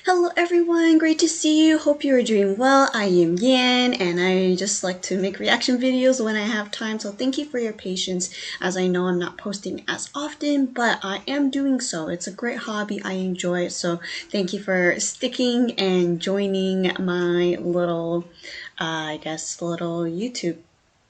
Hello everyone, great to see you. Hope you are doing well. I am Yan and I just like to make reaction videos when I have time. So thank you for your patience as I know I'm not posting as often, but I am doing so. It's a great hobby. I enjoy it. So thank you for sticking and joining my little, little YouTube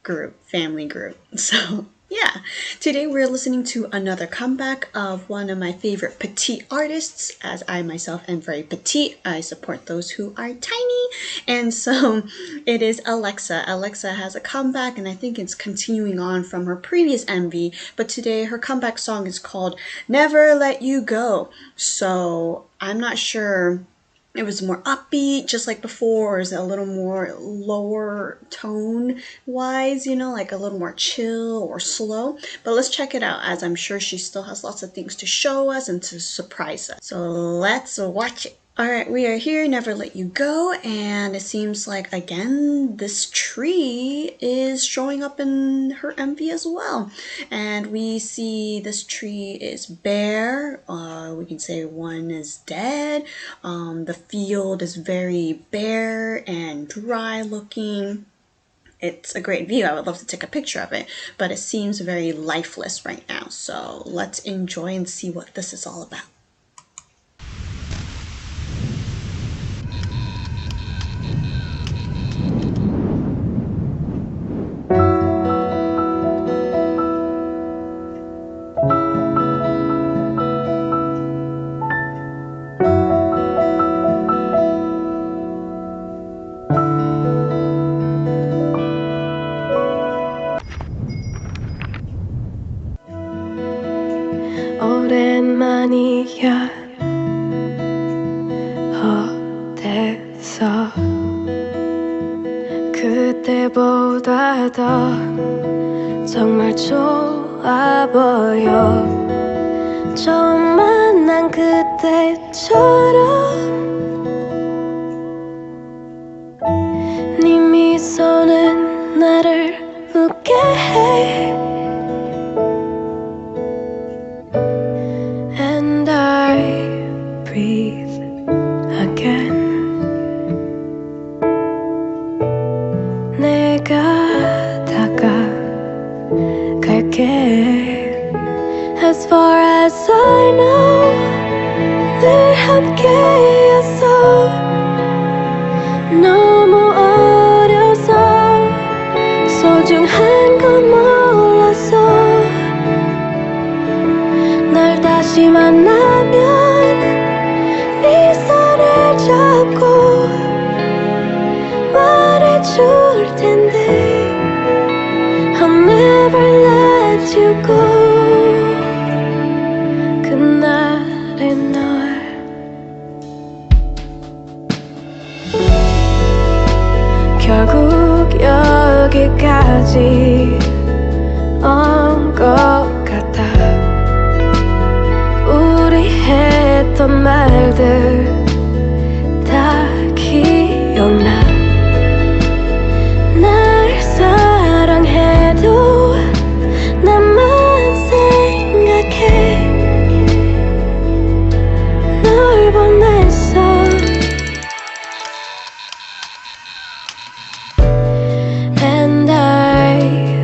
group, family group. So yeah, today we're listening to another comeback of one of my favorite petite artists. As I myself am very petite, I support those who are tiny, and so it is AleXa. AleXa has a comeback, and I think it's continuing on from her previous MV, but today her comeback song is called Never Let You Go. So I'm not sure it was more upbeat just like before, or is it a little more lower tone wise, like a little more chill or slow? But let's check it out, as I'm sure she still has lots of things to show us and to surprise us. So let's watch it. Alright, we are here, Never Let You Go, and it seems like, again, this tree is showing up in her MV as well. And we see this tree is bare, we can say one is dead, the field is very bare and dry looking. It's a great view. I would love to take a picture of it, but it seems very lifeless right now. So let's enjoy and see what this is all about. 오랜만이야 어때서 그때보다 더 정말 좋아 보여 처음 만난 그때처럼 네 미소는 나를 웃게 해 breathe again. 내가 다가갈게. As far as I know, 늘 함께였어. 너무 어려서 소중한 건 몰랐어. 날 다시 만나면 네 손을 잡고 말해줄 텐데 I'll never let you go. 그날의 널 결국 여기까지 온 것 같아. 우리 했던 말들 다 기억나. 날 사랑해도 나만 생각해. 널 보냈어. And I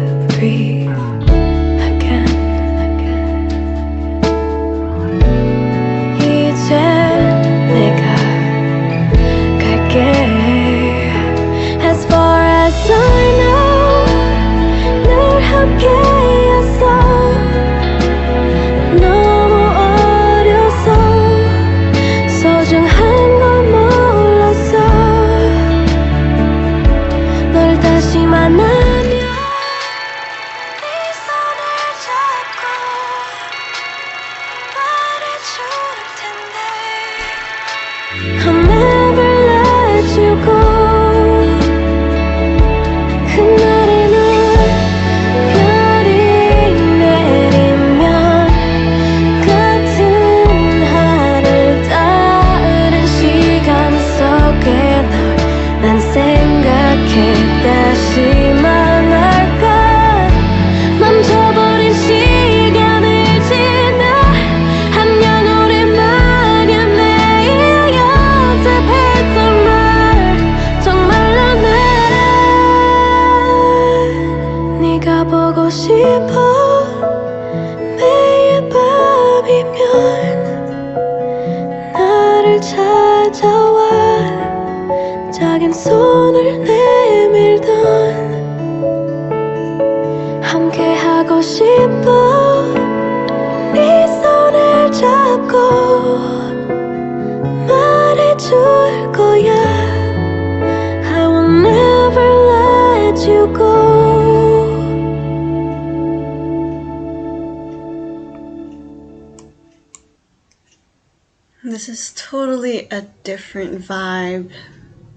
This is totally a different vibe.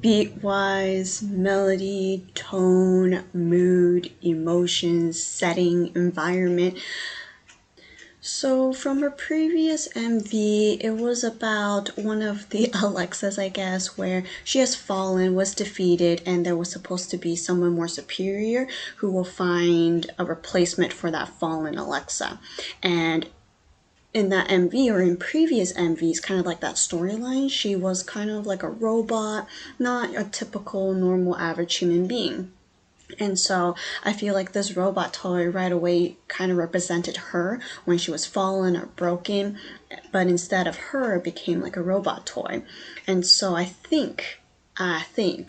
Beat-wise, melody, tone, mood, emotions, setting, environment. So from her previous MV, it was about one of the AleXas, I guess, where she has fallen, was defeated, and there was supposed to be someone more superior who will find a replacement for that fallen AleXa. And in that MV or in previous MVs, kind of like that storyline, she was kind of like a robot, not a typical normal average human being. And so I feel like this robot toy right away kind of represented her when she was fallen or broken, but instead of her, it became like a robot toy. And so I think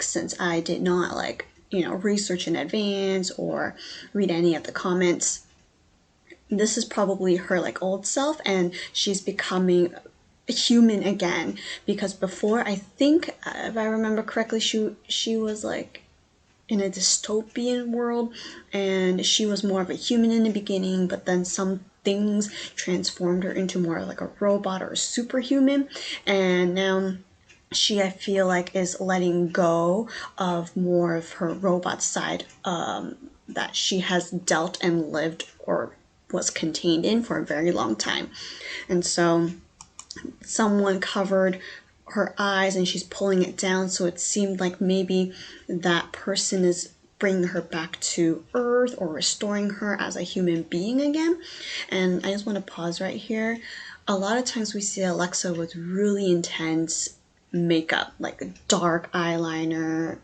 since I did not like, research in advance or read any of the comments, this is probably her like old self and she's becoming human again, because before, I think, if I remember correctly, she was like in a dystopian world and she was more of a human in the beginning, but then some things transformed her into more like a robot or a superhuman, and now she, I feel like, is letting go of more of her robot side, that she has dealt and lived or was contained in for a very long time. And so someone covered her eyes and she's pulling it down, so it seemed like maybe that person is bringing her back to earth or restoring her as a human being again. And I just want to pause right here. A lot of times we see AleXa with really intense makeup, like dark eyeliner,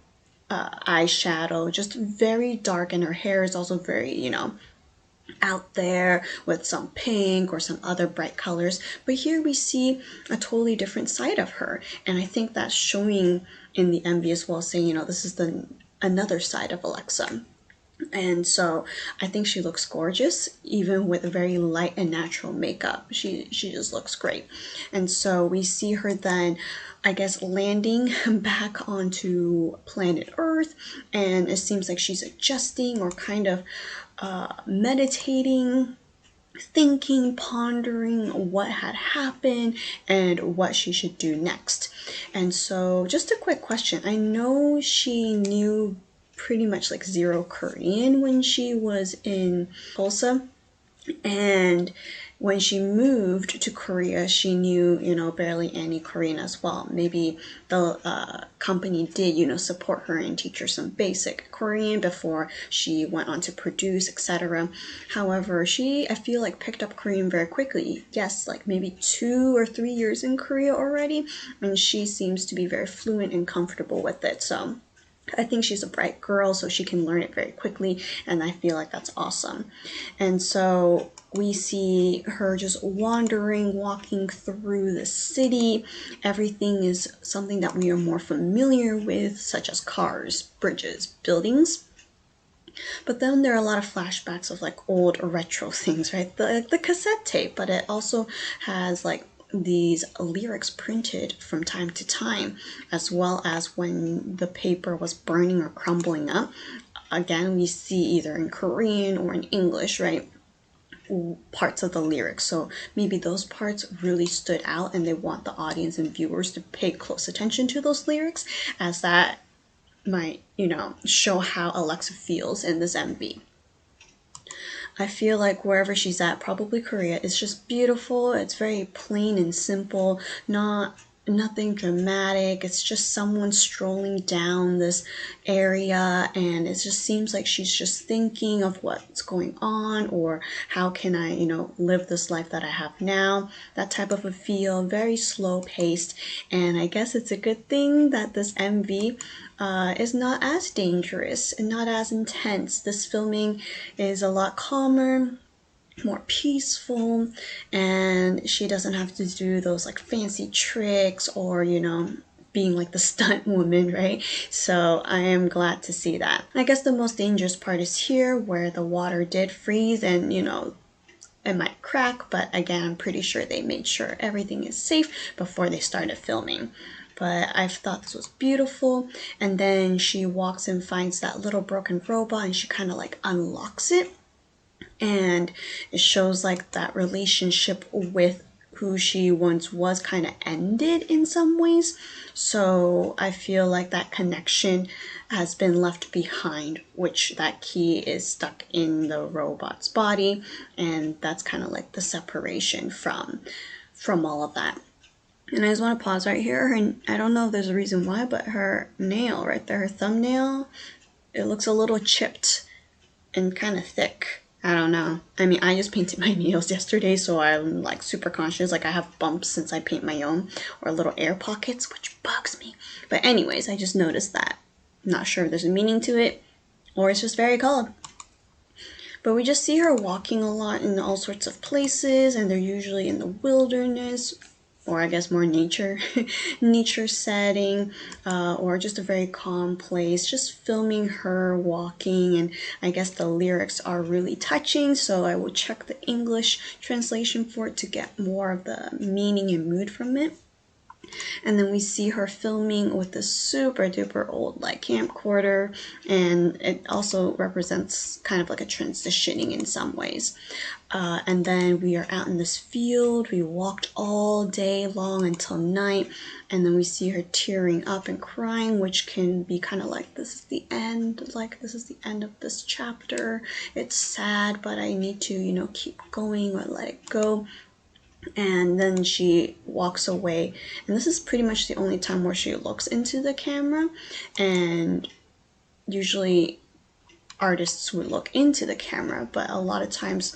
eyeshadow, just very dark, and her hair is also very, out there with some pink or some other bright colors. But here we see a totally different side of her, and I think that's showing in the MV as well, saying, this is the another side of AleXa. And so I think she looks gorgeous, even with a very light and natural makeup. She just looks great. And so we see her then, I guess, landing back onto planet Earth, and it seems like she's adjusting or kind of meditating, thinking, pondering what had happened and what she should do next. And so just a quick question. I know she knew pretty much like zero Korean when she was in AleXa, and when she moved to Korea, she knew, barely any Korean as well. Maybe the company did, support her and teach her some basic Korean before she went on to produce, etc. However, I feel like, picked up Korean very quickly. Yes, like maybe 2 or 3 years in Korea already, and she seems to be very fluent and comfortable with it. So I think she's a bright girl, so she can learn it very quickly, and I feel like that's awesome. And so we see her just wandering, walking through the city. Everything is something that we are more familiar with, such as cars, bridges, buildings. But then there are a lot of flashbacks of like old or retro things, right? The cassette tape, but it also has like these lyrics printed from time to time, as well as when the paper was burning or crumbling up. Again, we see either in Korean or in English, right? Parts of the lyrics. So maybe those parts really stood out and they want the audience and viewers to pay close attention to those lyrics, as that might, show how AleXa feels in this MV. I feel like wherever she's at, probably Korea, is just beautiful. It's very plain and simple, nothing dramatic. It's just someone strolling down this area, and it just seems like she's just thinking of what's going on, or how can I, live this life that I have now. That type of a feel, very slow paced. And I guess it's a good thing that this MV is not as dangerous and not as intense. This filming is a lot calmer, more peaceful, and she doesn't have to do those like fancy tricks or, being like the stunt woman, right? So I am glad to see that. I guess the most dangerous part is here, where the water did freeze and, it might crack, but again, I'm pretty sure they made sure everything is safe before they started filming. But I thought this was beautiful. And then she walks and finds that little broken robot, and she kind of like unlocks it. And it shows like that relationship with who she once was kind of ended in some ways. So I feel like that connection has been left behind, which that key is stuck in the robot's body, and that's kind of like the separation from all of that. And I just want to pause right here, and I don't know if there's a reason why, but her nail right there, her thumbnail, it looks a little chipped and kind of thick. I don't know. I mean, I just painted my nails yesterday, so I'm like super conscious. Like I have bumps since I paint my own, or little air pockets, which bugs me. But anyways, I just noticed that. I'm not sure if there's a meaning to it, or it's just very cold. But we just see her walking a lot in all sorts of places, and they're usually in the wilderness, or I guess more nature nature setting, or just a very calm place, just filming her walking. And I guess the lyrics are really touching, so I will check the English translation for it to get more of the meaning and mood from it. And then we see her filming with this super duper old like camcorder, and it also represents kind of like a transitioning in some ways. And then we are out in this field. We walked all day long until night, and then we see her tearing up and crying, which can be kind of like, this is the end, like this is the end of this chapter. It's sad, but I need to, you know, keep going or let it go. And then she walks away, and this is pretty much the only time where she looks into the camera. And usually artists would look into the camera, but a lot of times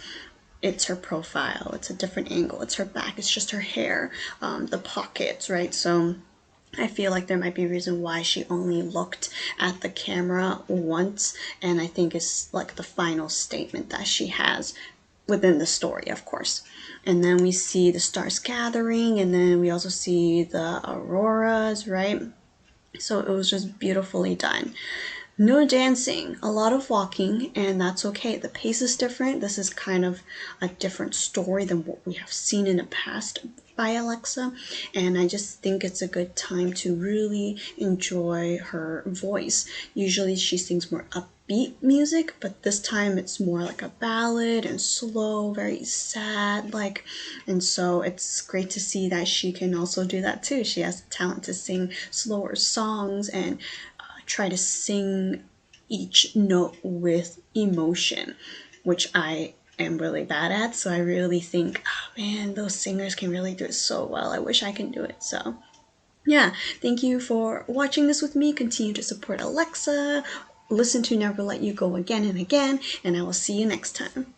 it's her profile, it's a different angle, it's her back, it's just her hair, the pockets, right? So I feel like there might be a reason why she only looked at the camera once, and I think it's like the final statement that she has within the story, of course. And then we see the stars gathering, and then we also see the auroras, right? So it was just beautifully done. No dancing, a lot of walking, and that's okay. The pace is different. This is kind of a different story than what we have seen in the past by AleXa, and I just think it's a good time to really enjoy her voice. Usually she sings more upbeat music, but this time it's more like a ballad and slow, very sad like, and so it's great to see that she can also do that too. She has the talent to sing slower songs and try to sing each note with emotion, which I am really bad at. So I really think, oh man, those singers can really do it so well. I wish I can do it. So yeah, thank you for watching this with me. Continue to support AleXa. Listen to Never Let You Go again and again, and I will see you next time.